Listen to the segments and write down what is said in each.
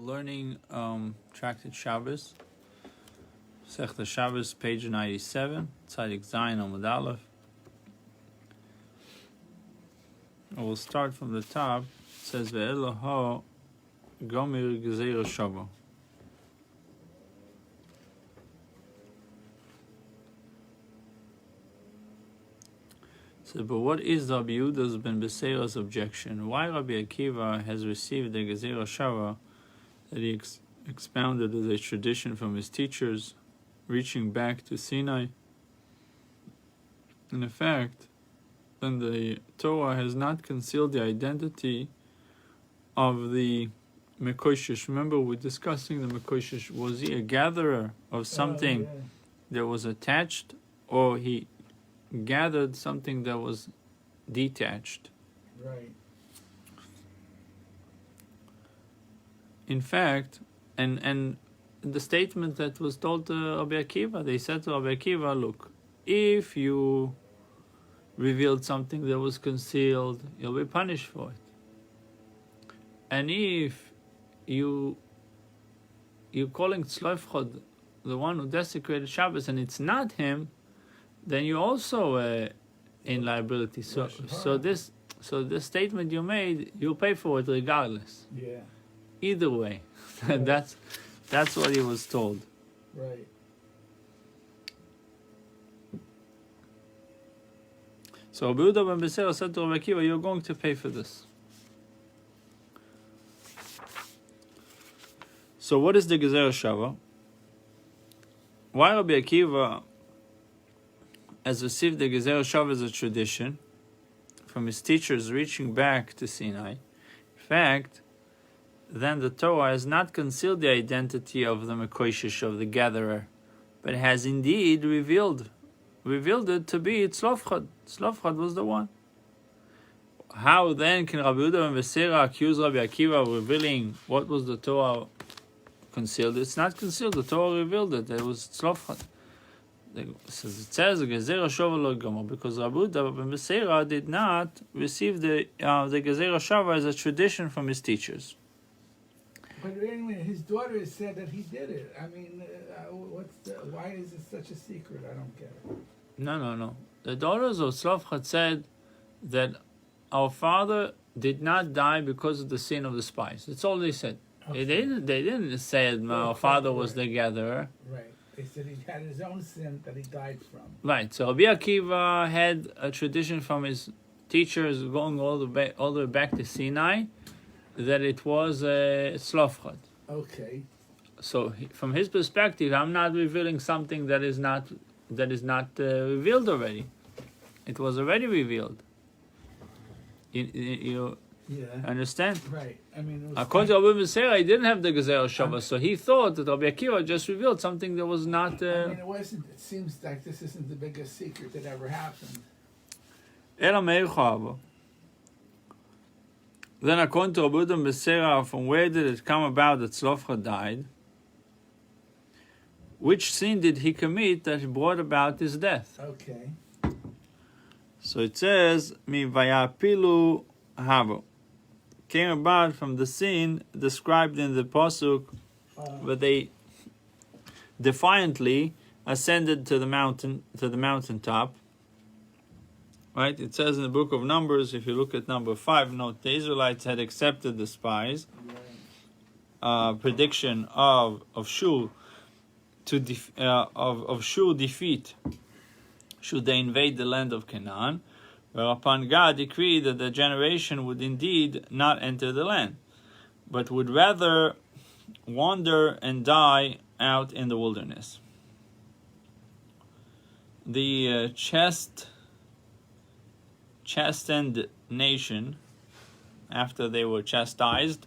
learning Tractate Shabbos, Tractate Shabbos, page 97, Tzadik Zayin Amud Aleph. We'll start from the top. It says, Ve'eloho gomir gezeira shava. So, but what is Rabbi Yehuda's ben Beseira's objection? Why Rabbi Akiva has received the gezeira shava that he expounded as a tradition from his teachers, reaching back to Sinai? In effect, then the Torah has not concealed the identity of the Mekoshish. Remember, we're discussing the Mekoshish. Was he a gatherer of something that was attached, or he gathered something that was detached? Right. In fact, and the statement that was told to Rabbi Akiva, they said to Rabbi Akiva, look, if you revealed something that was concealed, you'll be punished for it. And if you calling Tzloifchod the one who desecrated Shabbos, and it's not him, then you also in liability. So this statement you made, you'll pay for it regardless. Yeah. Either way, that's what he was told. Right. So Rabbi Yehuda ben Beseira said to Rabbi Akiva, you're going to pay for this. So what is the Gezeira Shava? Why Rabbi Akiva has received the Gezeira Shava as a tradition from his teachers reaching back to Sinai? In fact, then the Torah has not concealed the identity of the Mekoshish, of the gatherer, but has indeed revealed it to be Tzloifchad. Tzloifchad was the one. How then can Rabbi Yehuda ben Beseira accuse Rabbi Akiva of revealing what was the Torah concealed? It's not concealed. The Torah revealed it. It was Tzloifchad. It says Gezeira Shava lo gomer, because Rabbi Yehuda ben Beseira did not receive the Gezeira Shava as a tradition from his teachers. But anyway, his daughter said that he did it. I mean, why is it such a secret? I don't get it. No. The daughters of Tzloifchad said that our father did not die because of the sin of the spies. That's all they said. Okay. They didn't say our father was the gatherer. Right. They said he had his own sin that he died from. Right. So Rabbi Akiva had a tradition from his teachers going all the way back to Sinai, that it was Tzloifchad. Okay. So from his perspective, I'm not revealing something that is not revealed already. It was already revealed. You understand? Right. I mean, according to Rabbi Beseira, he didn't have the Gezeira Shava, so he thought that Rabbi Akiva just revealed something that was not. I mean, it wasn't. It seems like this isn't the biggest secret that ever happened. Then, according to Rabbi Yehuda ben Beseira, from where did it come about that Tzloifchad died? Which sin did he commit that brought about his death? Okay. So it says, Mi vayapilu havo. Came about from the sin described in the pasuk, where they defiantly ascended to the mountaintop. Right? It says in the book of Numbers, if you look at number 5, note the Israelites had accepted the spies' prediction of Shul of Shul defeat should they invade the land of Canaan, whereupon God decreed that the generation would indeed not enter the land, but would rather wander and die out in the wilderness. The chastened nation, after they were chastised,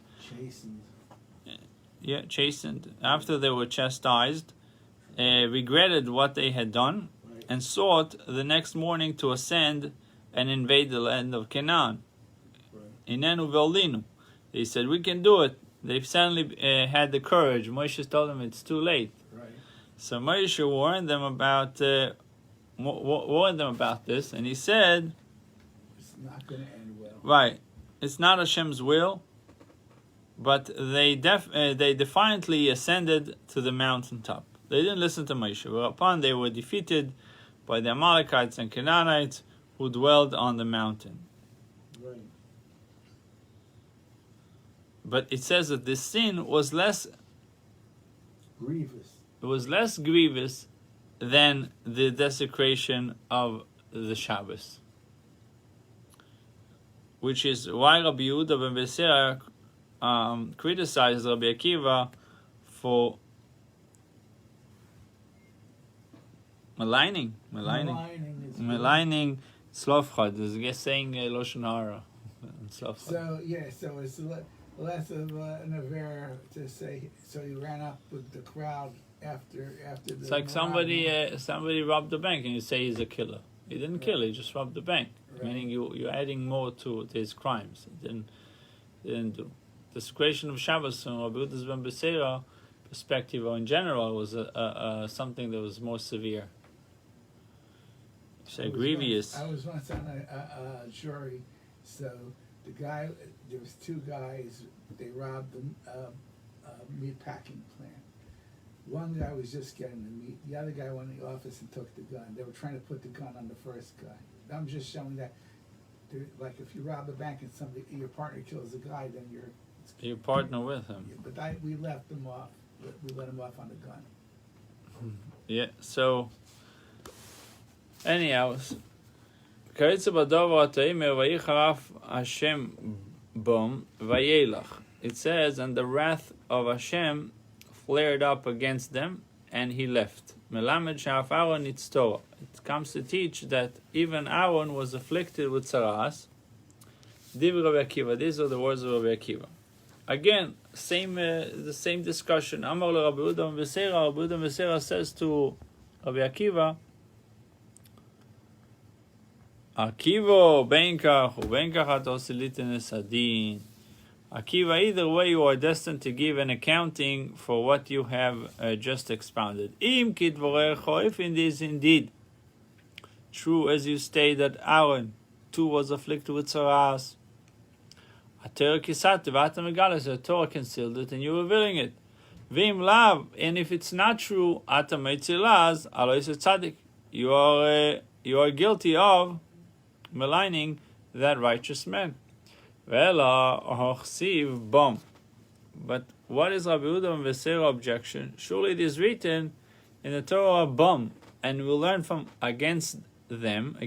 after they were chastised, regretted what they had done, right, and sought the next morning to ascend and invade the land of Canaan. Inenu ve'olinu. They said, we can do it. They've suddenly had the courage. Moshe told them it's too late. Right. So Moshe warned them about this, and he said, it's not going to end well. Right. It's not Hashem's will but they defiantly ascended to the mountaintop. They didn't listen to Moshe. Whereupon they were defeated by the Amalekites and Canaanites who dwelled on the mountain. Right. But it says that this sin was less Grievous. It was less grievous than the desecration of the Shabbos, which is why Rabbi Yehuda ben Beseira criticized Rabbi Akiva for maligning Slofchad. Is just saying Lashon Hara. So it's less of an affair to say. So he ran up with the crowd after the. It's like somebody robbed the bank and you say he's a killer. He didn't kill. He just robbed the bank. Right. Meaning you're adding more to his crimes. He didn't do. The desecration of Shabbos from Rabbi Yehuda ben Beseira perspective, or in general, was something that was more severe. Grievous. I was once on a jury, so there was two guys. They robbed a meat packing plant. One guy was just getting the meat. The other guy went in the office and took the gun. They were trying to put the gun on the first guy. I'm just showing that, like, if you rob a bank and your partner kills a guy, then you partner with him. But we left them off. We let him off on the gun. Yeah. So, anyhow, it says, and the wrath of Hashem flared up against them, and he left. It comes to teach that even Aaron was afflicted with tzaras. These are the words of Rabbi Akiva. Again, the same discussion. Amar le Rabbi Yehuda ben Beseira. Rabbi Yehuda ben Beseira says to Rabbi Akiva, Akiva benkach ubenkach ato siliten esadin. Akiva, either way you are destined to give an accounting for what you have just expounded. Im kidvorecho, if it is indeed true as you state that Aaron too was afflicted with tzaras, the Torah concealed it and you were revealing it. Vim lav, and if it's not true, you are guilty of maligning that righteous man. But what is Rabbi Yehuda ben Beseira's objection? Surely it is written in the Torah bum, and we'll learn from against them,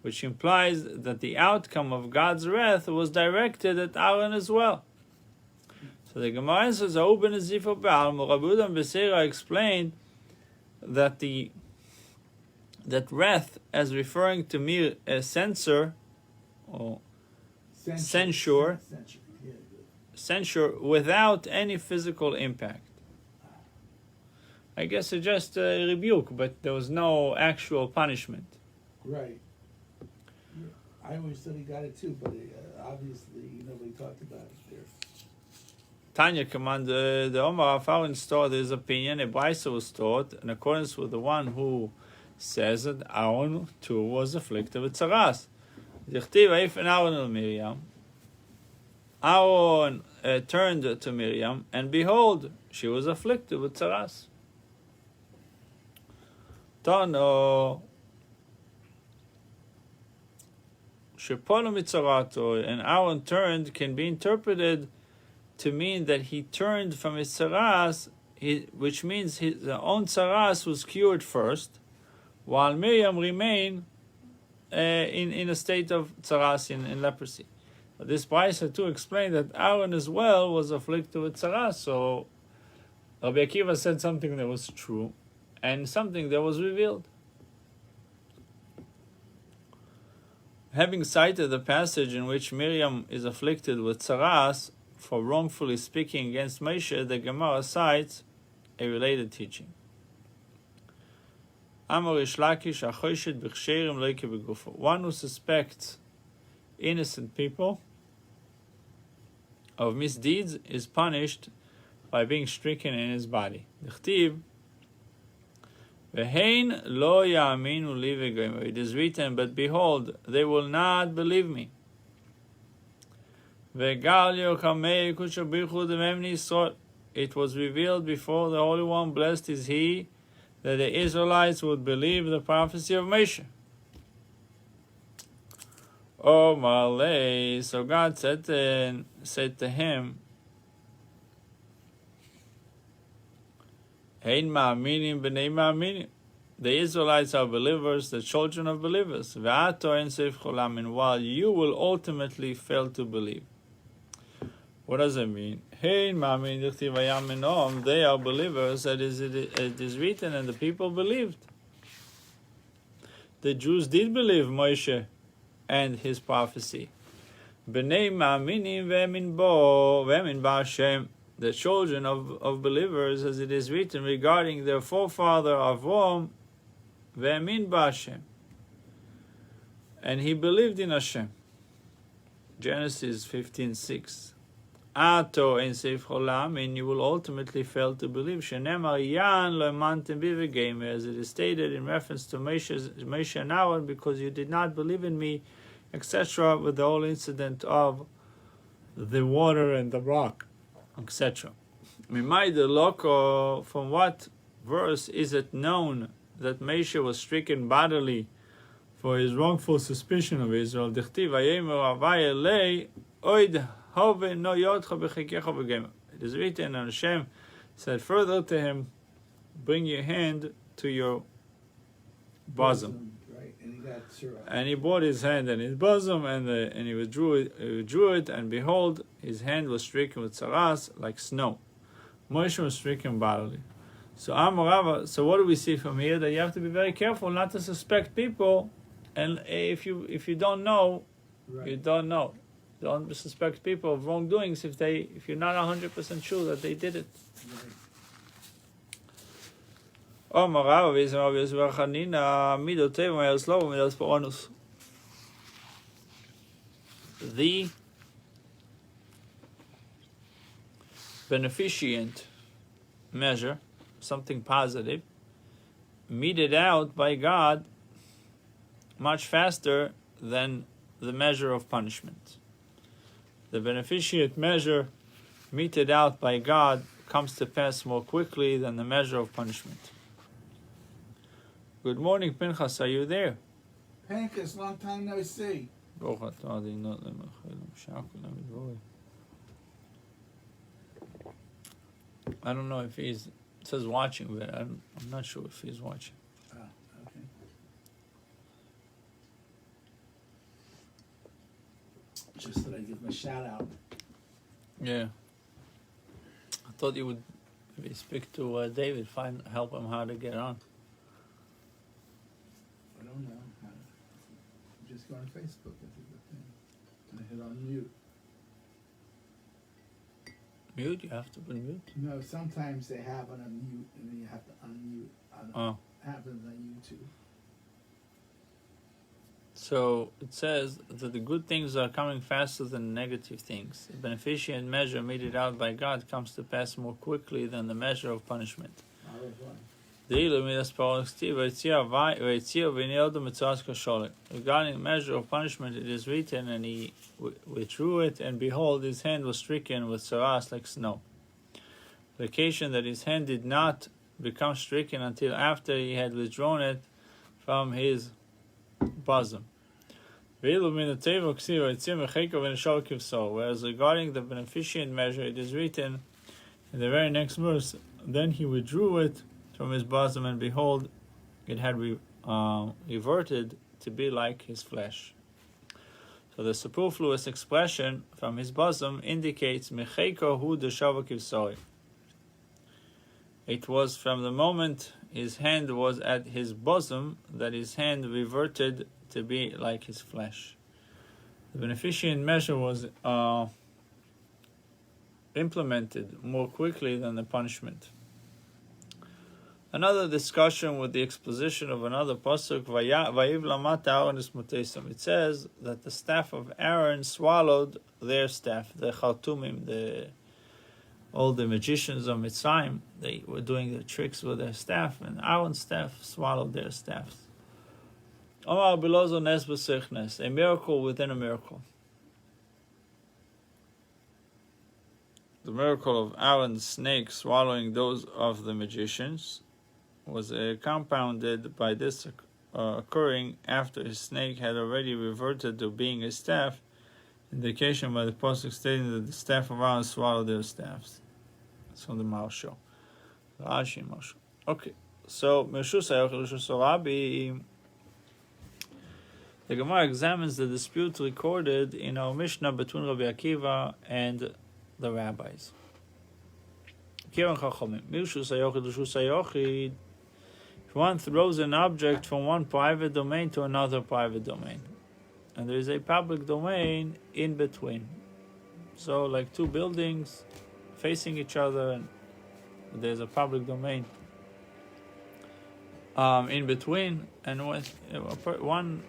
which implies that the outcome of God's wrath was directed at Aaron as well. So the Gemara says, Rabbi Yehuda ben Beseira explained that that wrath, as referring to mere censure or censure without any physical impact. I guess it's just a rebuke, but there was no actual punishment. Right. I always thought he got it too, but obviously nobody talked about it there. Tanya commanded the Omar of Aaron stored his opinion. A Brisa was taught in accordance with the one who says that Aaron too was afflicted with tzaras. Aaron turned to Miriam, and behold, she was afflicted with tzaras. Tano and Aaron turned can be interpreted to mean that he turned from his tzaras, which means his own tzaras was cured first, while Miriam remained in a state of tzaras, in leprosy. But this Brisa too explained that Aaron as well was afflicted with tzaras. So Rabbi Akiva said something that was true and something that was revealed. Having cited the passage in which Miriam is afflicted with tzaras for wrongfully speaking against Moshe, the Gemara cites a related teaching. One who suspects innocent people of misdeeds is punished by being stricken in his body. It is written, but behold, they will not believe me. It was revealed before the Holy One, blessed is He, that the Israelites would believe the prophecy of Moshe. Oh Malay, so God said to him, Hein ma'aminim b'nei ma'aminim. The Israelites are believers, the children of believers. Ve'ato en seif cholam, and while you will ultimately fail to believe. What does it mean? Hein ma'aminim d'chtiv hayam minom. They are believers, it is written, and the people believed. The Jews did believe Moshe and his prophecy. B'nei ma'aminim ve'emin bo Hashem. The children of believers, as it is written regarding their forefather Avram, ve'emin b'Hashem, and he believed in Hashem. Genesis 15:6. Ato en seif cholam, and you will ultimately fail to believe. Shenemar yan lo emantem bi v'gemer, as it is stated in reference to Moshe and Aaron, because you did not believe in me, etc., with the whole incident of the water and the rock, etc. From what verse is it known that Moshe was stricken bodily for his wrongful suspicion of Israel? It is written, and Hashem said further to him, bring your hand to your bosom. Right. And he got Surah. And he brought his hand in his bosom, and he withdrew it, and behold, his hand was stricken with saras like snow. Moshe was stricken bodily. So what do we see from here? That you have to be very careful not to suspect people, and if you don't know, Right. you don't know. Don't suspect people of wrongdoings if you're not 100% sure that they did it. The beneficent measure, something positive, meted out by God much faster than the measure of punishment. The beneficent measure meted out by God comes to pass more quickly than the measure of punishment. Good morning, Pinchas, are you there? Pinchas, long time no see. I don't know if it says watching, but I'm not sure if he's watching. Okay. Just that I give him a shout out. Yeah. I thought you would maybe speak to David, help him how to get on. I don't know. Just go on Facebook. That's a good thing. And I hit on mute. Mute? You have to put mute? No, sometimes they have it on mute, and then you have to unmute. Happens on YouTube. So it says that the good things are coming faster than the negative things. The beneficent measure meted out by God comes to pass more quickly than the measure of punishment. Regarding measure of punishment, it is written, and he withdrew it, and behold, his hand was stricken with saras like snow. The occasion that his hand did not become stricken until after he had withdrawn it from his bosom. Whereas regarding the beneficent measure, it is written in the very next verse, then he withdrew it from his bosom, and behold, it had reverted to be like his flesh. So the superfluous expression from his bosom indicates Mecheko hu deshava kivsoi. It was from the moment his hand was at his bosom that his hand reverted to be like his flesh. The beneficent measure was implemented more quickly than the punishment. Another discussion with the exposition of another pasuk, Vayiv lamat Aaron es mutesam. It says that the staff of Aaron swallowed their staff, the Chaltumim, all the magicians of Mitzrayim. They were doing their tricks with their staff, and Aaron's staff swallowed their staffs. Omar bilozo nes b'sechnes, a miracle within a miracle. the miracle of Aaron's snake swallowing those of the magicians was compounded by this occurring after his snake had already reverted to being a staff, indication by the pasuk stating that the staff of Aaron swallowed their staffs. That's from the Maharsha. Rashi Maharsha. Okay, so Rabbi, the Gemara examines the dispute recorded in our Mishnah between Rabbi Akiva and the rabbis. If one throws an object from one private domain to another private domain, and there is a public domain in between, so like two buildings facing each other, and there's a public domain in between, and one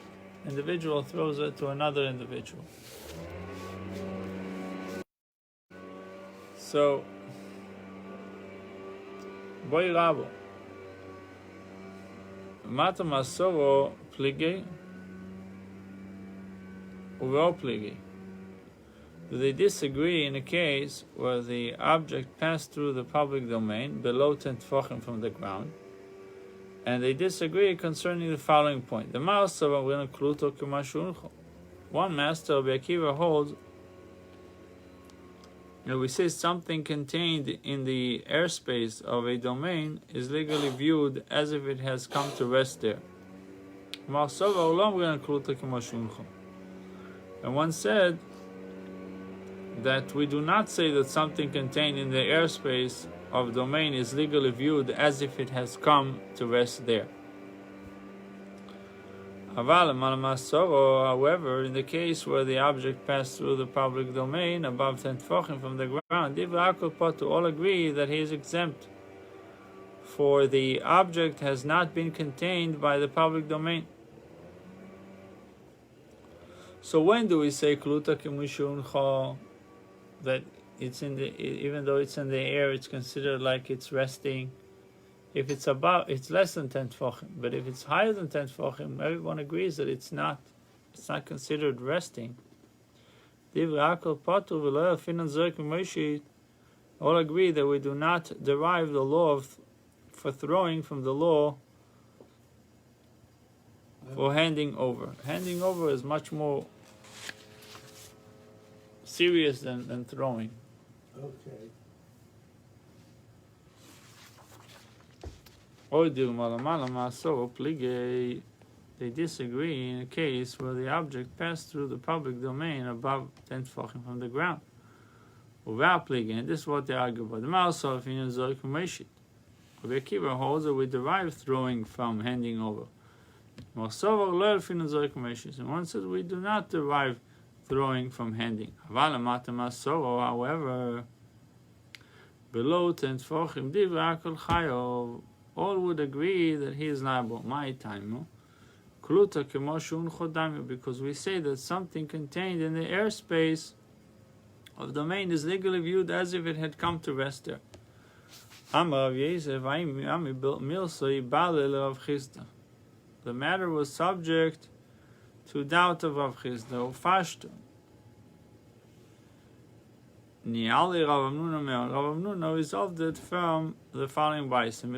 individual throws it to another individual. So, boy rabo, mata masoro pligei, uveo pligei. Do they disagree in a case where the object passed through the public domain below 10 tefachim from the ground, and they disagree concerning the following point? The master of one master of Rabbi Akiva holds that we say something contained in the airspace of a domain is legally viewed as if it has come to rest there. And one said that we do not say that something contained in the airspace of domain is legally viewed as if it has come to rest there. However, in the case where the object passed through the public domain above 10 tefachim from the ground, all agree that he is exempt, for the object has not been contained by the public domain. So when do we say kluta kimishuncha, that it's in the, even though it's in the air, it's considered like it's resting? If it's above, it's less than 10 tefachim. But if it's higher than 10 tefachim, everyone agrees that it's not considered resting. All agree that we do not derive the law for throwing from the law for handing over. Handing over is much more serious than throwing. Okay. They disagree in a case where the object passed through the public domain above 10 tefachim from the ground. And this is what they argue about. The Maharsha opinion is Rabbi Akiva holds that we derive throwing from handing over. And one says we do not derive throwing from handing. However, below 10 tefachim, all would agree that he is liable. My time, because we say that something contained in the airspace of domain is legally viewed as if it had come to rest there. The matter was subject to doubt of Rav Chisda. Rav Amnuna resolved it from the following bison: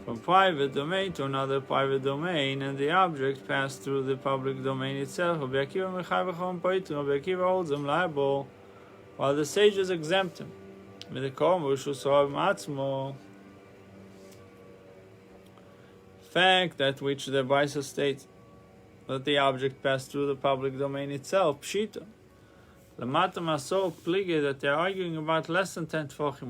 from private domain to another private domain, and the object passed through the public domain itself. Rabbi Akiva holds him liable, while the sages exempt him. Fact that which the Brisa states that the object passed through the public domain itself, pshita. Lamata maso plige, that they're arguing about less than 10 tefachim.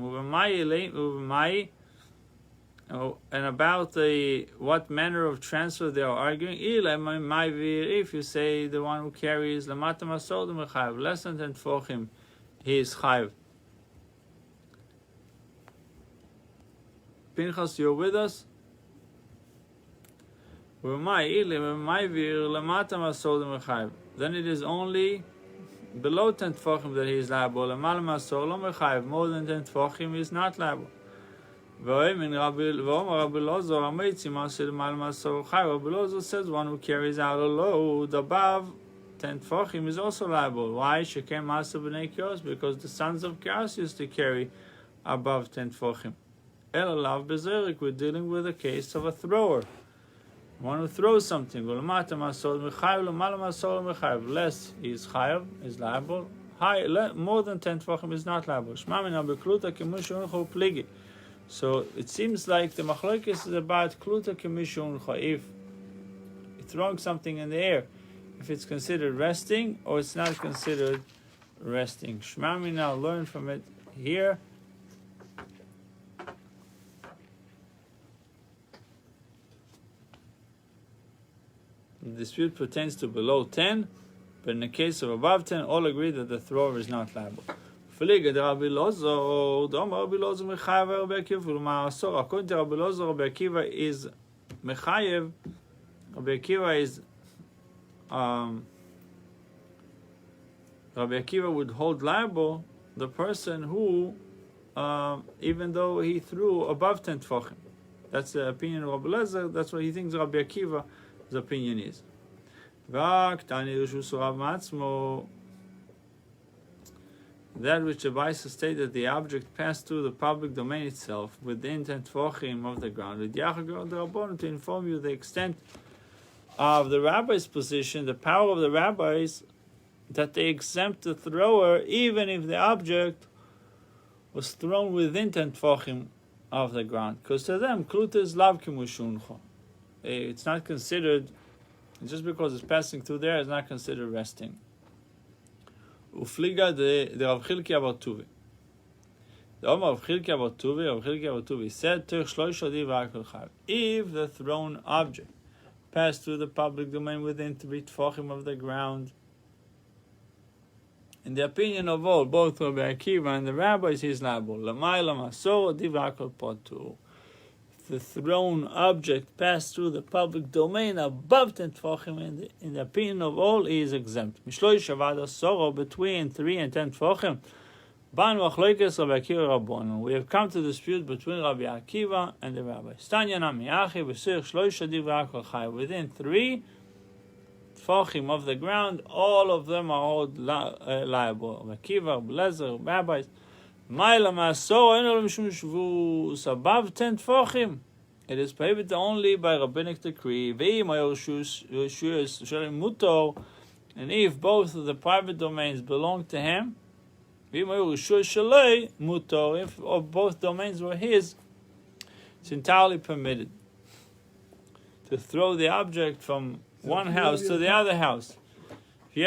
And about what manner of transfer they are arguing. If you say the one who carries lamata maso mechayev, less than 10 tefachim, he is chayev. Pinchas, you're with us? Then it is only below 10 tefachim that he is liable. More than 10 tefachim he is not liable. Rabbi Lozo says one who carries out a load above 10 tefachim is also liable. Why? Shekem Masa B'nei Kios, because the sons of Kios used to carry above 10 tefachim. El Lav Bezerik, we're dealing with a case of a thrower. One who throws something. Less he is chayav, is liable. More than 10 tefachim is not liable. So it seems like the machlokes is about kluta k'mishuncha. If you're throwing something in the air, if it's considered resting or it's not considered resting. Shmami now learn from it here. The dispute pertains to below 10, but in the case of above 10, all agree that the thrower is not liable. According to Rabbi Lozo, Rabbi Akiva is mechayev. Rabbi Akiva would hold liable the person who, even though he threw above 10 tefachim. That's the opinion of Rabbi Lozo. That's what he thinks Rabbi Akiva's opinion is. That which the Baisa stated, the object passed through the public domain itself within 10 tefachim of the ground. To inform you the extent of the rabbi's position, the power of the rabbis, that they exempt the thrower even if the object was thrown within 10 tefachim of the ground. Because to them, kluta is lav kimushuncha. It's not considered, just because it's passing through there, it's not considered resting. Ufliga the Rav Chilki Abartuvi. The Omar of Chilki Abartuvi said, if the thrown object passed through the public domain within 3 tefachim of the ground, in the opinion of all, both Rabbi Akiva and the rabbis, he is liable. The thrown object passed through the public domain above 10 tefachim, in the opinion of all, he is exempt. Between 3 and 10 tefachim, we have come to dispute between Rabbi Akiva and the rabbis. Within 3 tefachim of the ground, all of them are all liable. Rabbi Akiva, Rabbi Lezer, rabbis. Above 10 tefachim, it is prohibited only by rabbinic decree. And if both of the private domains belong to him, if both domains were his, it's entirely permitted to throw the object from one house to the other house. If you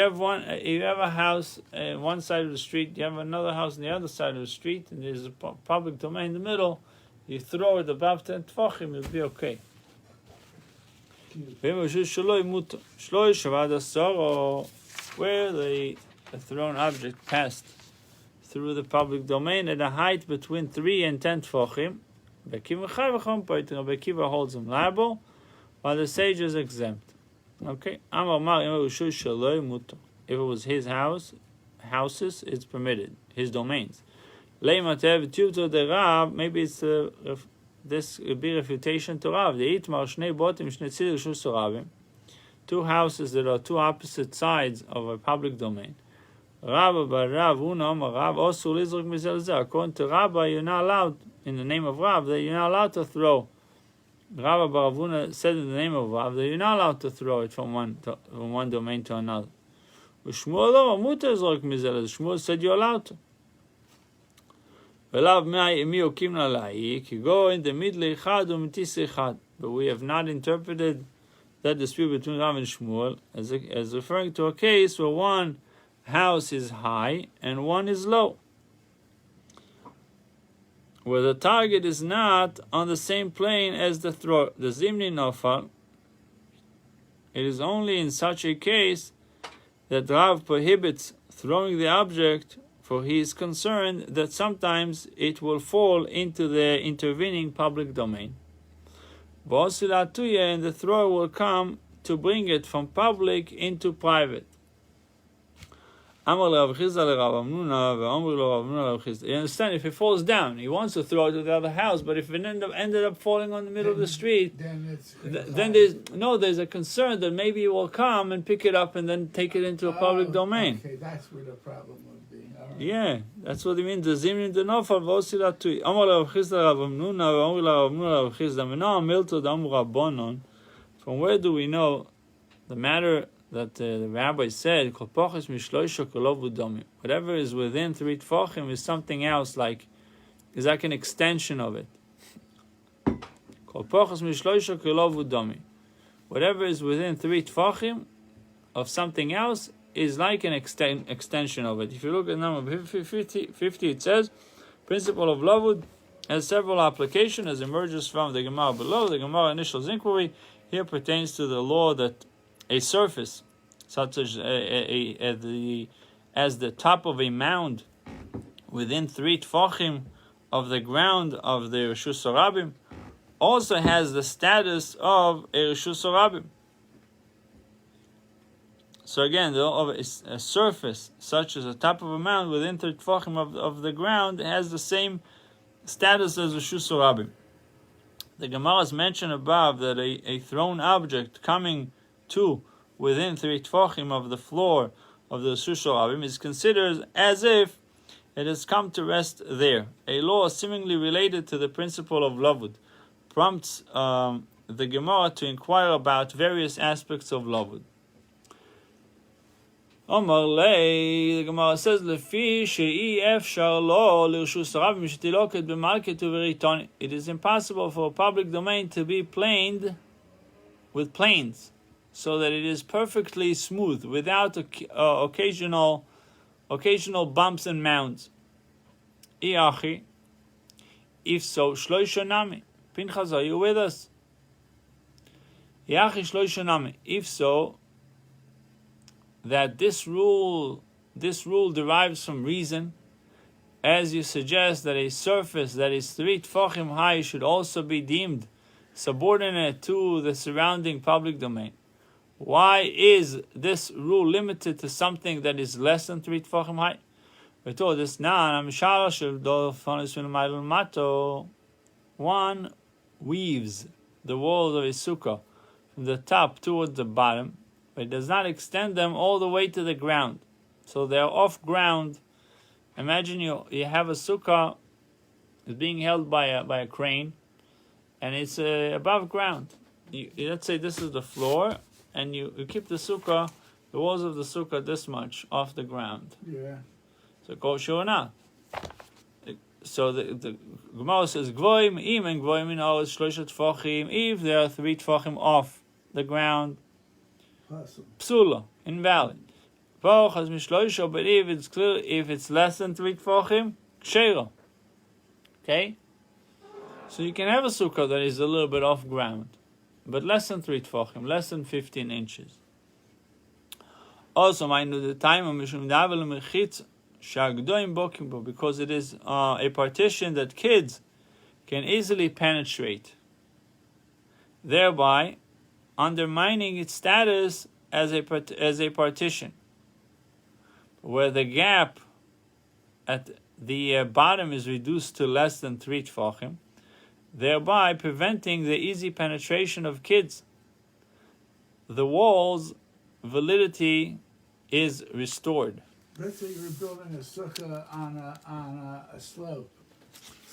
have a house on one side of the street, you have another house on the other side of the street, and there's a public domain in the middle, you throw it above 10 tefachim, it'll be okay. Where the thrown object passed through the public domain at a height between 3 and 10 tefachim, Rabbi Akiva holds him liable, while the sage is exempt. Okay, if it was his houses, it's permitted, his domains. Maybe it's this would be refutation to Rav. 2 houses that are 2 opposite sides of a public domain. According to Rabbi, you're not allowed, in the name of Rav, that you're not allowed to throw. Rabbi Baravuna said in the name of Rav that you're not allowed to throw it from one domain to another. Shmuel said you're allowed to. Go in the middle, but we have not interpreted that dispute between Rav and Shmuel as referring to a case where one house is high and one is low, where the target is not on the same plane as the thrower. The Zimni Nofal, it is only in such a case that Rav prohibits throwing the object, for he is concerned that sometimes it will fall into the intervening public domain. And the thrower will come to bring it from public into private. You understand? If it falls down, he wants to throw it to the other house, but if it ended up falling on the middle of the street, then there's a concern that maybe he will come and pick it up and then take it into a public domain. Okay, that's where the problem would be. All right. Yeah, that's what it means. The zimrin de nofal v'osila tui. Amar Rav Chisda Rav Amnuna v'amar Rav Amnuna Rav Chisda Mena Milto Damu Rabbanon. From where do we know the matter that the rabbi said, whatever is within 3 tfachim is something else, is like an extension of it. Whatever is within 3 tfachim of something else is like an extension of it. If you look at number 50, it says, principle of lavud has several applications as emerges from the Gemara below. The Gemara initial inquiry here pertains to the law that a surface, such as the top of a mound within 3 tfachim of the ground of the Reshus Harabim, also has the status of a Reshus Harabim. So again, a surface such as the top of a mound within 3 tfachim of the ground has the same status as Reshus Harabim. The Gemara has mentioned above that a thrown object coming to within 3 tfachim of the floor of the Reshus Harabim is considered as if it has come to rest there. A law seemingly related to the principle of lavud prompts the Gemara to inquire about various aspects of lavud. Omar lei, the Gemara says, Lefi she'i efshar lo l'reshus harabim shetiloket b'malket u'veritoni. It is impossible for a public domain to be planed with planes, so that it is perfectly smooth, without occasional bumps and mounds. Iachi, if so, shloisha nami. Pinchas, are you with us? Iachi shloisha nami. If so, that this rule derives from reason, as you suggest that a surface that is 3 tfachim high should also be deemed subordinate to the surrounding public domain. Why is this rule limited to something that is less than 3 tfachim high? We're told this one weaves the walls of a sukkah from the top towards the bottom, but it does not extend them all the way to the ground. So they are off ground. Imagine you have a sukkah is being held by a crane, and it's above ground. Let's say this is the floor, and you keep the walls of the sukkah this much off the ground. Yeah. So kosher or not. So the Gemara says, Gvoim im and Gvoim in all shloisha tfachim, if there are 3 tfachim off the ground, psula, invalid. But if it's clear, if it's less than 3 tfachim, kshera. Okay? So you can have a sukkah that is a little bit off ground, but less than 3 tfachim, less than 15 inches. Also, mind the time of Mishum Davel Mechitz Shagdoim Bokim, because it is a partition that kids can easily penetrate, thereby undermining its status as a partition, where the gap at the bottom is reduced to less than 3 tfachim, thereby preventing the easy penetration of kids. The wall's validity is restored. Let's say you're building a sukkah on a slope.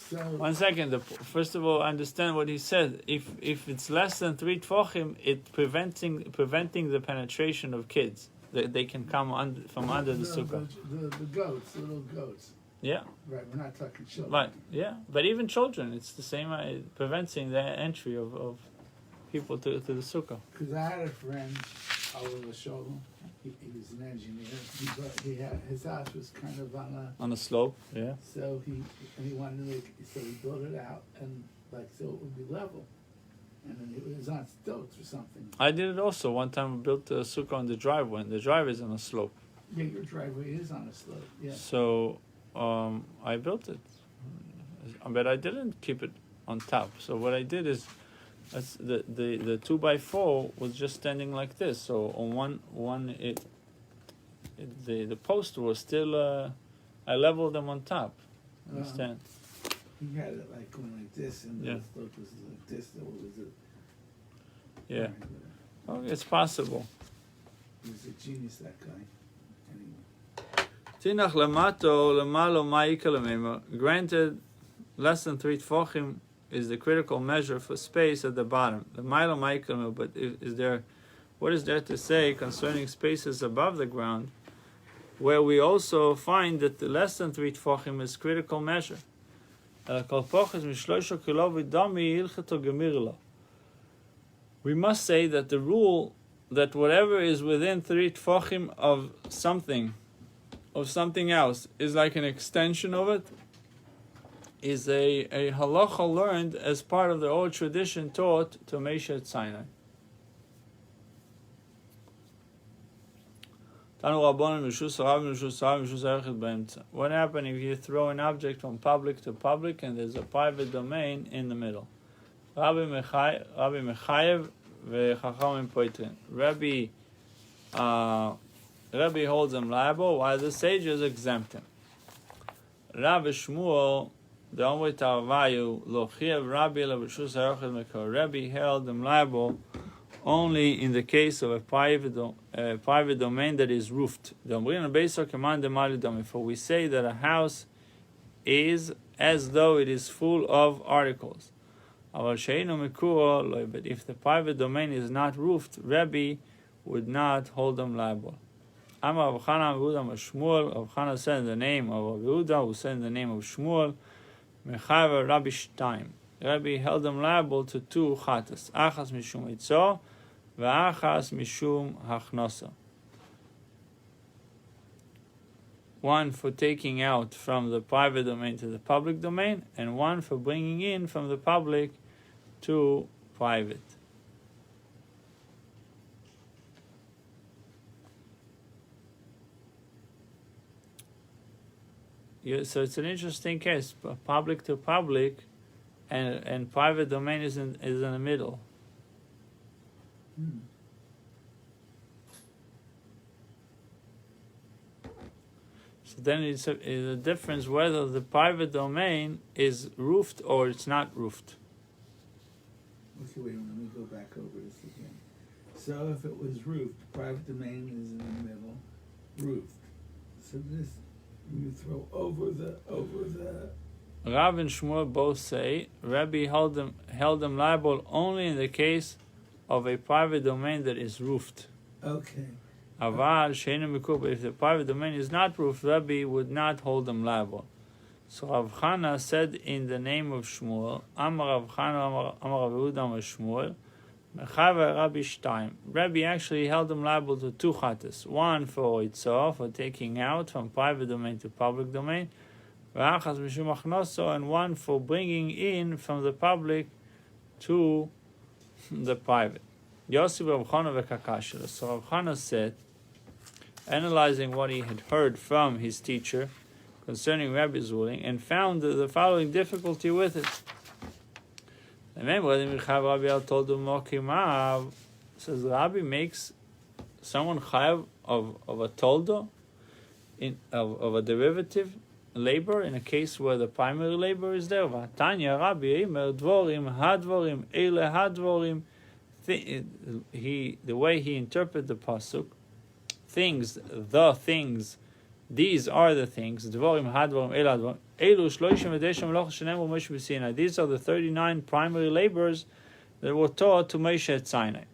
So 1 second. First of all, understand what he said. If it's less than 3 tfachim, it's preventing the penetration of kids. They can come from under the sukkah. The goats, little goats. Yeah. Right. We're not talking children. Right. Yeah. But even children, it's the same. Preventing the entry of people to the sukkah. Because I had a friend over the shoulder. He was an engineer. His house was kind of on a slope. Yeah. So he wanted to so he built it out and so it would be level, and then it was on stilts or something. I did it also. One time we built a sukkah on the driveway, and the driveway is on a slope. Yeah, your driveway is on a slope. Yeah. So I built it, but I didn't keep it on top. So what I did is, the 2x4 was just standing like this. So on one the post was still. I leveled them on top. Understand? He had it like going like this, and the slope was like this. So was it? Yeah. Right, Oh, it's possible. he was a genius, that guy. Tinach lamato lemalo ma'ikalamema. Granted, less than 3 tefachim is the critical measure for space at the bottom. The milo ma'ikalamema, but what is there to say concerning spaces above the ground, where we also find that the less than 3 tefachim is critical measure? We must say that the rule that whatever is within 3 tefachim of something else is like an extension of it, is a halacha learned as part of the old tradition taught to Moshe at Sinai. What happens if you throw an object from public to public and there's a private domain in the middle? Rabbi Mechayev v'chachamim poitrin. Rabbi holds them liable, while the sages exempt him. Rabbi Shmuel, the Omri Tarvayu, lo chiev Rabbi l'b'shus ha'rochel mekor. Rabbi held them liable only in the case of a private domain that is roofed. For we say that a house is as though it is full of articles. But if the private domain is not roofed, Rabbi would not hold them liable. Rav Chana said in the name of Rabbi Yehuda, who said in the name of Shmuel, Mechaver Rabbi Shtaim. Rabbi held them liable to 2 chatas, achas mishum itzah, ve'achas mishum hachnasa. One for taking out from the private domain to the public domain, and one for bringing in from the public to private. So it's an interesting case, public to public, and private domain is in the middle. So then it's a difference whether the private domain is roofed or it's not roofed. Okay, wait a minute, let me go back over this again. So if it was roofed, private domain is in the middle, roofed. So this, you throw over the. Rav and Shmuel both say Rabbi held them liable only in the case of a private domain that is roofed. Okay. Aval sheinu mikub, but if the private domain is not roofed, Rabbi would not hold them liable. So Rav Chana said in the name of Shmuel, Amar Rav Chana, Amar Rav Yehuda, Amar Shmuel, Mechaver Rabbi Shtaim. Rabbi actually held them liable to 2 chatas. One for itzah, for taking out from private domain to public domain, ve'achas mishum hachnoso, and one for bringing in from the public to the private. Yosef Rav Chana v'kakashel. So Rav Chana said, analyzing what he had heard from his teacher concerning Rabbi's ruling, and found the following difficulty with it. Remember, Rabbi told him, says Rabbi makes someone chayav of a toldo, of a derivative labor in a case where the primary labor is there. Vatanya Rabbi Eimer dvorim hadvorim eile hadvorim. The way he interpreted the pasuk, things, the things, these are the things. Dvorim hadvorim eile hadvorim. These are the 39 primary labors that were taught to Moshe at Sinai.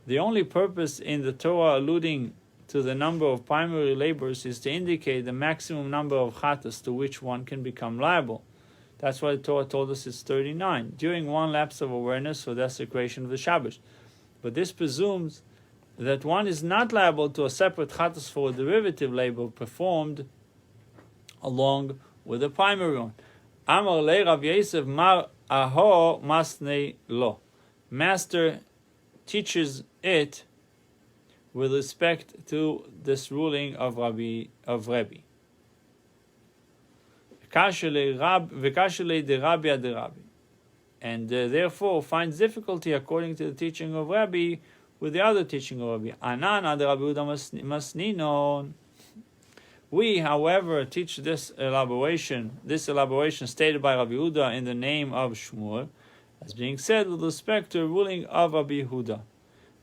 The only purpose in the Torah alluding to the number of primary labors is to indicate the maximum number of chatas to which one can become liable. That's why the Torah told us it's 39, during one lapse of awareness for desecration of the Shabbos. But this presumes that one is not liable to a separate chatas for a derivative labor performed along with the primary one. Amar le Rav Yosef mar aho masnei lo. Master teaches it with respect to this ruling of Rabbi. And therefore finds difficulty according to the teaching of Rabbi, with the other teaching of Rabbi Anan, the Rabbi Yehuda Masninon. We, however, teach this elaboration stated by Rabbi Yehuda in the name of Shmuel, as being said with respect to the ruling of Rabbi Yehuda,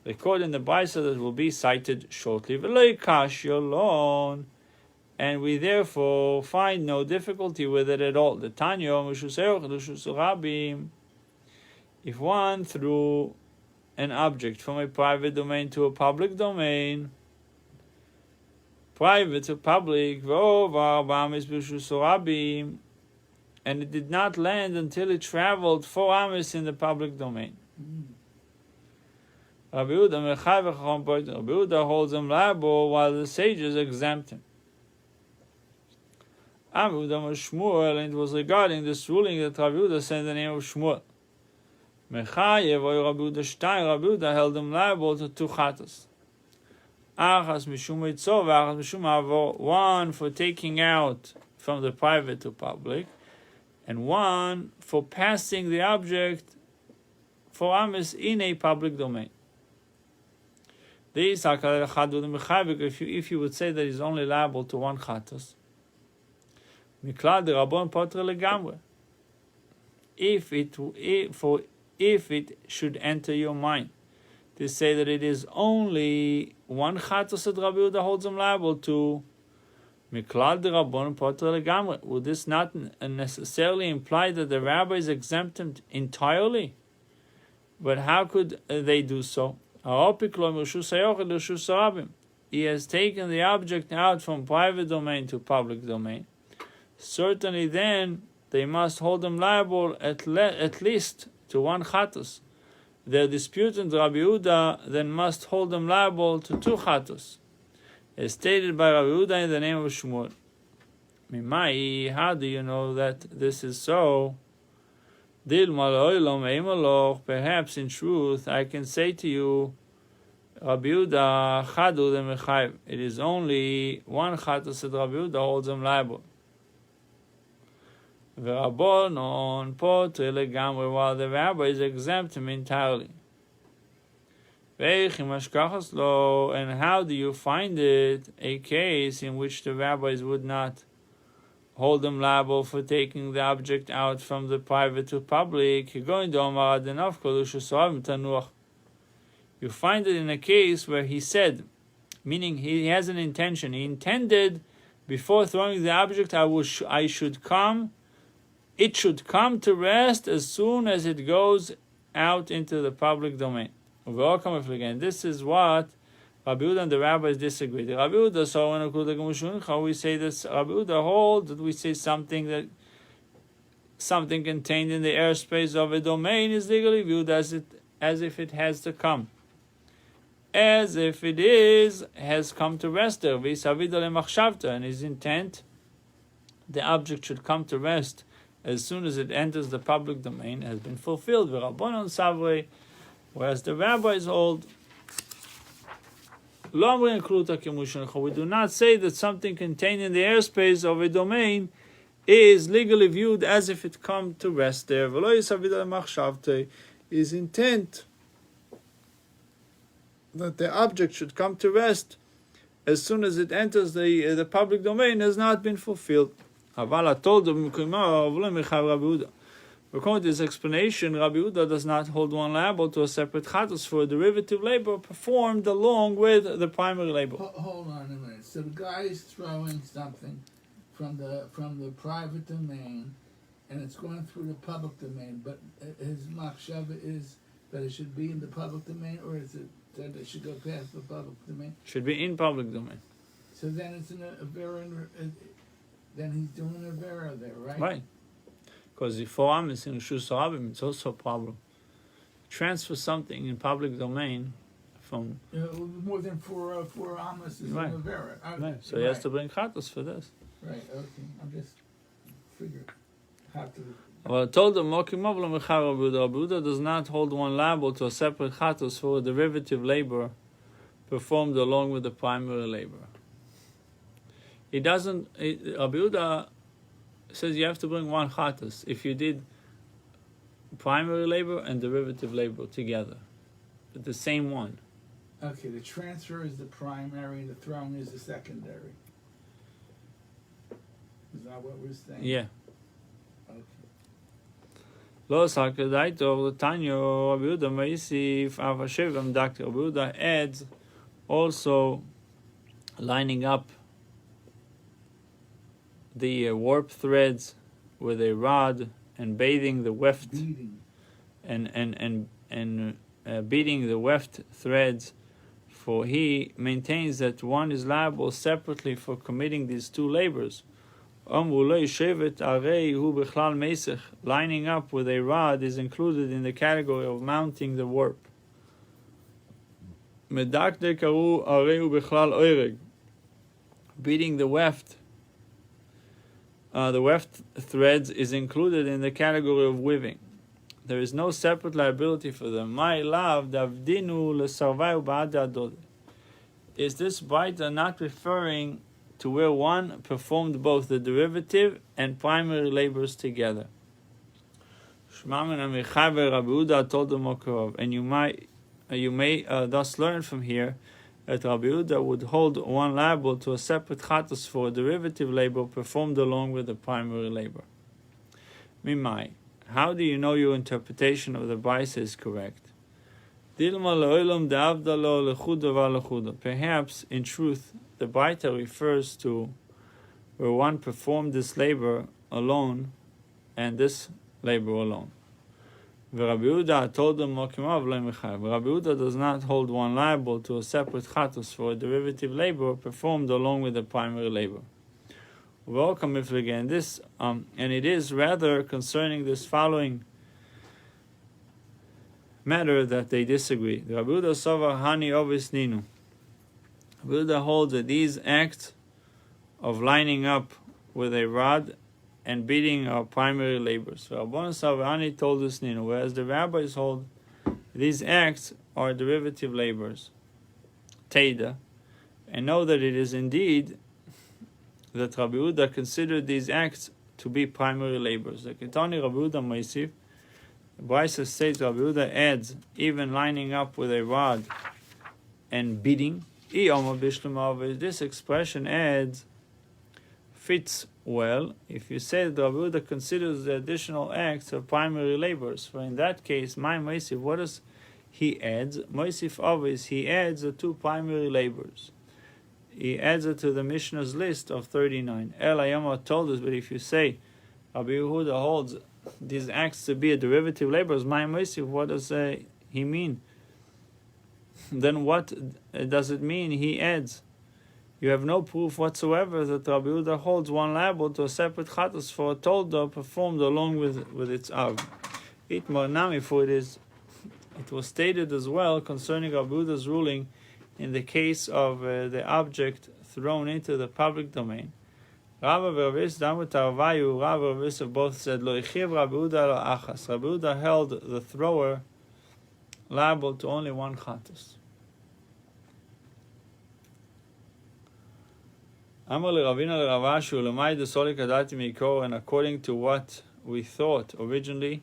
recorded in the Brisa that will be cited shortly. And we therefore find no difficulty with it at all. The Tanya, if one threw an object from a private domain to a public domain, private to public, and it did not land until it traveled 4 amis in the public domain. Rabbi Yehuda holds him liable while the sages exempt him. Shmuel, and it was regarding this ruling that Rabbi Yehuda said in the name of Shmuel. Rabbi Yehuda held him liable to 2 chatas. One for taking out from the private to public, and one for passing the object 4 amis in a public domain. If you would say that he's only liable to 1 chatas, if it should enter your mind to say that it is only 1 chatos that Rabbi Yehuda holds him liable to, would this not necessarily imply that the rabbis exempt him entirely? But how could they do so? He has taken the object out from private domain to public domain. Certainly then they must hold him liable at least to 1 chatos. Their disputant Rabbi Yehuda then must hold them liable to 2 chatos, as stated by Rabbi Yehuda in the name of Shmuel. Mimai, how do you know that this is so? Perhaps in truth I can say to you, Rabbi Yehuda chadu lemechayev. It is only 1 chatos that Rabbi Yehuda holds them liable. V'rabbanon potre legamre, while the rabbis exempt him entirely. And how do you find it a case in which the rabbis would not hold him liable for taking the object out from the private to public? You find it in a case where he said, meaning he has an intention, he intended before throwing the object, it should come to rest as soon as it goes out into the public domain. Again, this is what Rabbi Yehuda and the rabbis disagree. The Rabbi Yehuda, so we say that Rabbi Yehuda holds that we say something contained in the airspace of a domain is legally viewed as if it has to come, as if it has come to rest there. And his intent, the object should come to rest as soon as it enters the public domain, has been fulfilled. Whereas the rabbis hold, we do not say that something contained in the airspace of a domain is legally viewed as if it come to rest there. His intent that the object should come to rest as soon as it enters the public domain has not been fulfilled. According to this explanation, Rabbi Yehuda does not hold one liable to a separate chatos for a derivative labor performed along with the primary labor. Hold on a minute. So the guy is throwing something from the private domain, and it's going through the public domain, but his machshava is that it should be in the public domain, or is it that it should go past the public domain? Should be in public domain. So then it's then he's doing a vera there, right? Right. Because if 4 amis in Rishus Harabim, it's also a problem. Transfer something in public domain from more than 4 amis is in a vera. Right. So he has to bring chatos for this. Right. Okay. I'm just figuring how to. Well, I told them, Rabbi Yehuda does not hold one liable to a separate chatos for a derivative labor performed along with the primary labor. He doesn't. Rabbi Yehuda says you have to bring 1 chatos if you did primary labor and derivative labor together, the same one. Okay, the transfer is the primary, the throwing is the secondary. Is that what we're saying? Yeah. Okay. Lo sakadaito l'tanyo Rabbi Yehuda meisif av hashem Dr. Rabbi Yehuda adds also lining up the warp threads with a rod and bathing the weft and beating the weft threads, for he maintains that one is liable separately for committing these two labors. Lining up with a rod is included in the category of mounting the warp. Beating the weft threads is included in the category of weaving. There is no separate liability for them. Is this baita not referring to where one performed both the derivative and primary labors together? And you may thus learn from here that Rabbi Yehuda would hold one liable to a separate chatos for a derivative labor performed along with the primary labor. Mimai, how do you know your interpretation of the Baisa is correct? Perhaps, in truth, the Baita refers to where one performed this labor alone and this labor alone. Rabbi Yehuda told them, Rabbi Yehuda does not hold one liable to a separate chatos for a derivative labor performed along with the primary labor. Welcome if again this, and it is rather concerning this following matter that they disagree. Rabbi Yehuda Sava Hani Ovis Ninu. Rabbi Yehuda holds that these acts of lining up with a rod and beating are primary labors. So Rabbi Savani told us Ninu, whereas the rabbis hold these acts are derivative labors. Teida, and know that it is indeed that Rabbi Yehuda considered these acts to be primary labors. The Ketani Rabbi Yehuda Meisif, the Brisa states Rabbi Yehuda adds even lining up with a rod and beating. This expression adds fits well if you say that Rabbi Yehuda considers the additional acts of primary labors. For in that case, my Meisif, what does he adds? Meisif always he adds the two primary labors. He adds it to the Mishnah's list of 39. El Ayama told us, but if you say Rabbi Yehuda holds these acts to be a derivative labors, my Meisif, what does he mean? Then what does it mean he adds? You have no proof whatsoever that Rabbi Yehuda holds one liable to a separate chatos for a tolda performed along with its av. Itmar nami, for it was stated as well concerning Rabbi Yehuda's ruling in the case of the object thrown into the public domain. Rabbi Ravis Damut Arvayu, Rabbi Ravis both said Lo Ichiv Rabbi Yehuda lo achas. Rabbi Yehuda held the thrower liable to only one chatos. And according to what we thought originally,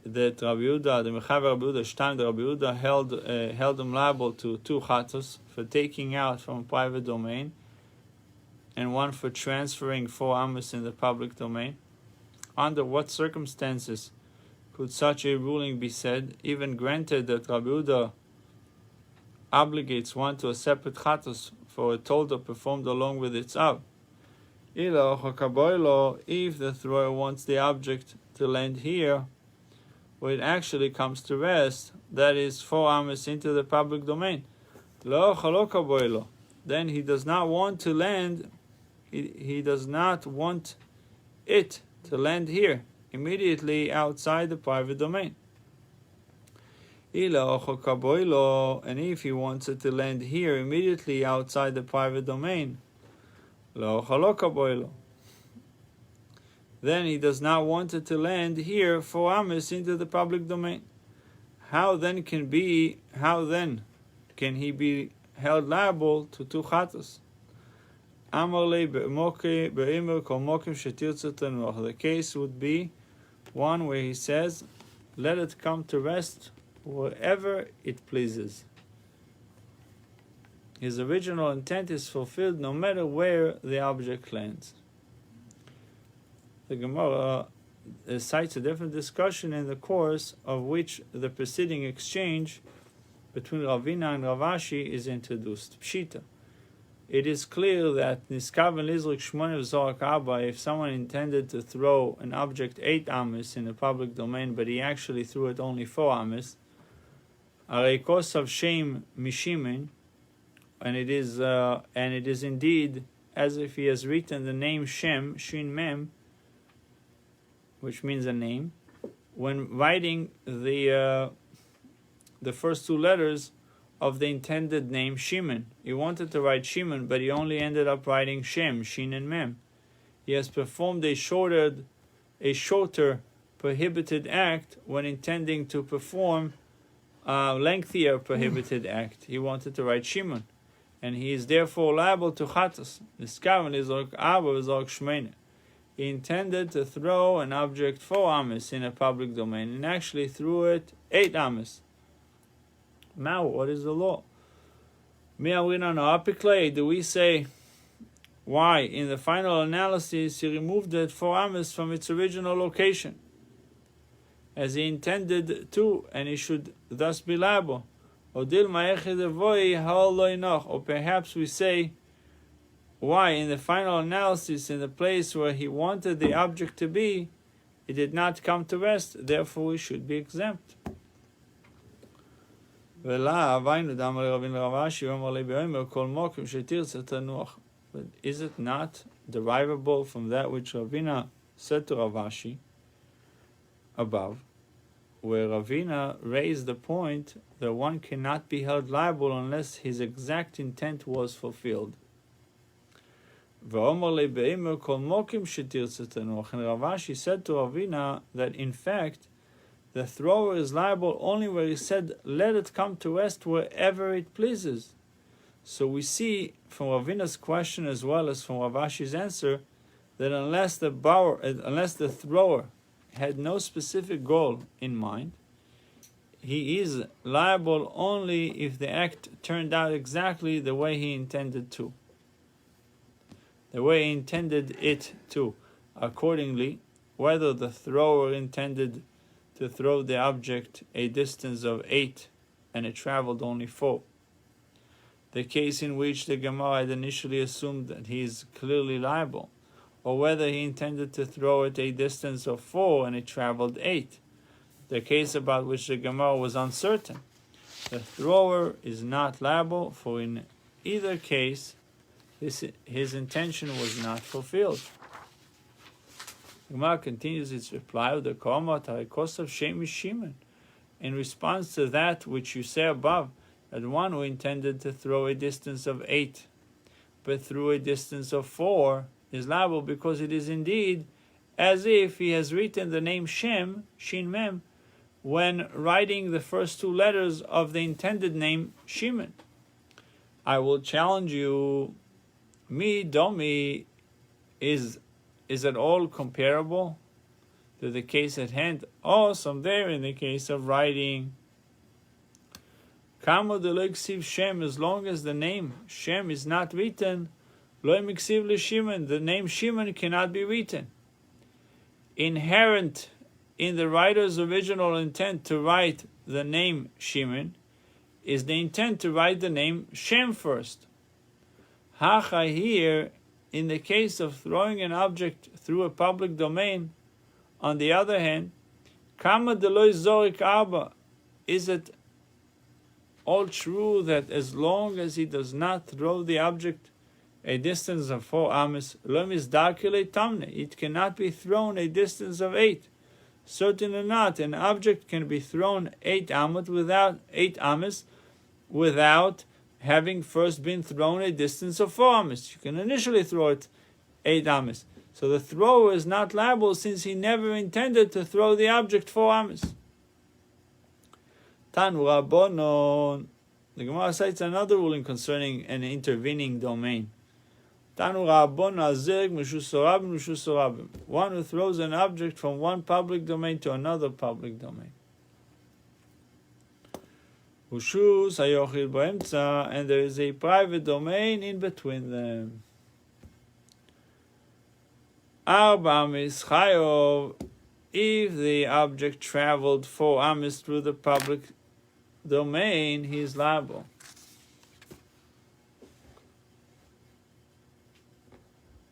that Rabbi Yehuda, the Mechaber Rabbi Yehuda Shtam, the Rabbi Yehuda held him liable to two chatos for taking out from a private domain, and one for transferring 4 amos in the public domain. Under what circumstances could such a ruling be said, even granted that Rabbi Yehuda obligates one to a separate chatos for a tolda performed along with its av? If the thrower wants the object to land here, where it actually comes to rest, that is 4 amos into the public domain, then he does not want to land. He does not want it to land here, immediately outside the private domain. And if he wants it to land here, immediately outside the private domain, then he does not want it to land here 4 amos into the public domain. How then can he be held liable to 2 chatos? The case would be one where he says, let it come to rest wherever it pleases. his original intent is fulfilled no matter where the object lands. The Gemara cites a different discussion in the course of which the preceding exchange between Ravina and Ravashi is introduced. Pshita. It is clear that Niskaven Lizrik Shmonev Zorak Abba, if someone intended to throw an object 8 amis in a public domain, but he actually threw it only 4 amis, Areikos of Shem Mishimin, and it is indeed as if he has written the name Shem, Shin Mem, which means a name, when writing the first 2 letters of the intended name Shimon. He wanted to write Shimon, but he only ended up writing Shem, Shin and Mem. He has performed a shorter prohibited act when intending to perform a lengthier prohibited act. He wanted to write Shimon, and he is therefore liable to chatas. He intended to throw an object 4 amis in a public domain and actually threw it 8 amis. Now, what is the law? Do we say why in the final analysis he removed it 4 amis from its original location, as he intended to, and he should thus be liable? Or perhaps we say why in the final analysis, in the place where he wanted the object to be, it did not come to rest, therefore we should be exempt. But is it not derivable from that which Ravina said to Ravashi above, where Ravina raised the point that one cannot be held liable unless his exact intent was fulfilled? And Ravashi said to Ravina that in fact the thrower is liable only where he said, let it come to rest wherever it pleases. So we see from Ravina's question as well as from Ravashi's answer that unless the thrower had no specific goal in mind, he is liable only if the act turned out exactly the way he intended to. The way he intended it to. Accordingly, whether the thrower intended to throw the object a distance of 8 and it traveled only 4, the case in which the Gemara had initially assumed that he is clearly liable, or whether he intended to throw it a distance of 4 and it traveled 8, the case about which the Gemara was uncertain, the thrower is not liable, for in either case his intention was not fulfilled. The Gemara continues its reply with the Koma Tarikos of Shem Shimon, in response to that which you say above, that one who intended to throw a distance of 8 but threw a distance of 4 is liable, because it is indeed as if he has written the name Shem, Shin Mem, when writing the first 2 letters of the intended name Shimon. I will challenge you, Mi Domi is at all comparable to the case at hand? Awesome, there in the case of writing Kamo de lo ksiv Shem, as long as the name Shem is not written, lo miksiv le Shimon, the name Shimon cannot be written. Inherent in the writer's original intent to write the name Shimon is the intent to write the name Shem first. Hacha here, in the case of throwing an object through a public domain, on the other hand, Kama de lo zorik Abba, is it all true that as long as he does not throw the object a distance of 4 amis, lo misdarkele tamne, it cannot be thrown a distance of 8. Certainly not. An object can be thrown 8 amis without having first been thrown a distance of 4 amis. You can initially throw it 8 amis. So the thrower is not liable since he never intended to throw the object 4 amis. Tanu Rabbonon. The Gemara cites another ruling concerning an intervening domain. Tanu Rabbon Azeg Mishusorabim Mishusorabim. One who throws an object from one public domain to another public domain. Ushus hayochid boemtza, and there is a private domain in between them. Arba amis chayov, if the object traveled 4 amis through the public domain, he is liable.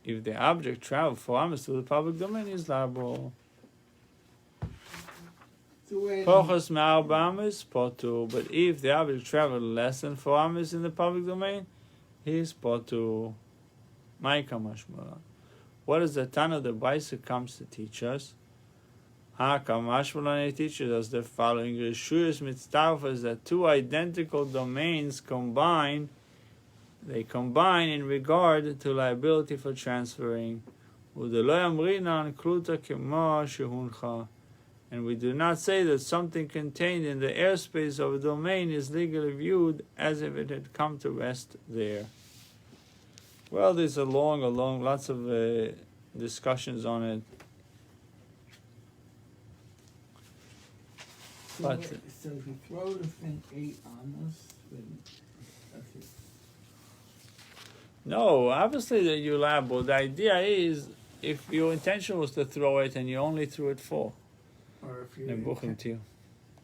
If the object traveled 4 amis through the public domain, he is liable. Pochos me'arba amis potu, but if the object traveled less than 4 amis in the public domain, he is potu. Ma'ika mashmala. What is the Tana the Baisa comes to teach us? He teaches us the following: Rishuyas mitztarfas, that 2 identical domains combine. They combine in regard to liability for transferring. And we do not say that something contained in the airspace of a domain is legally viewed as if it had come to rest there. Well, there's lots of discussions on it. But so if you throw the thing 8 amos, then that's it. No, obviously that you're liable. The idea is, if your intention was to throw it and you only threw it 4, Or if you then bochum to you.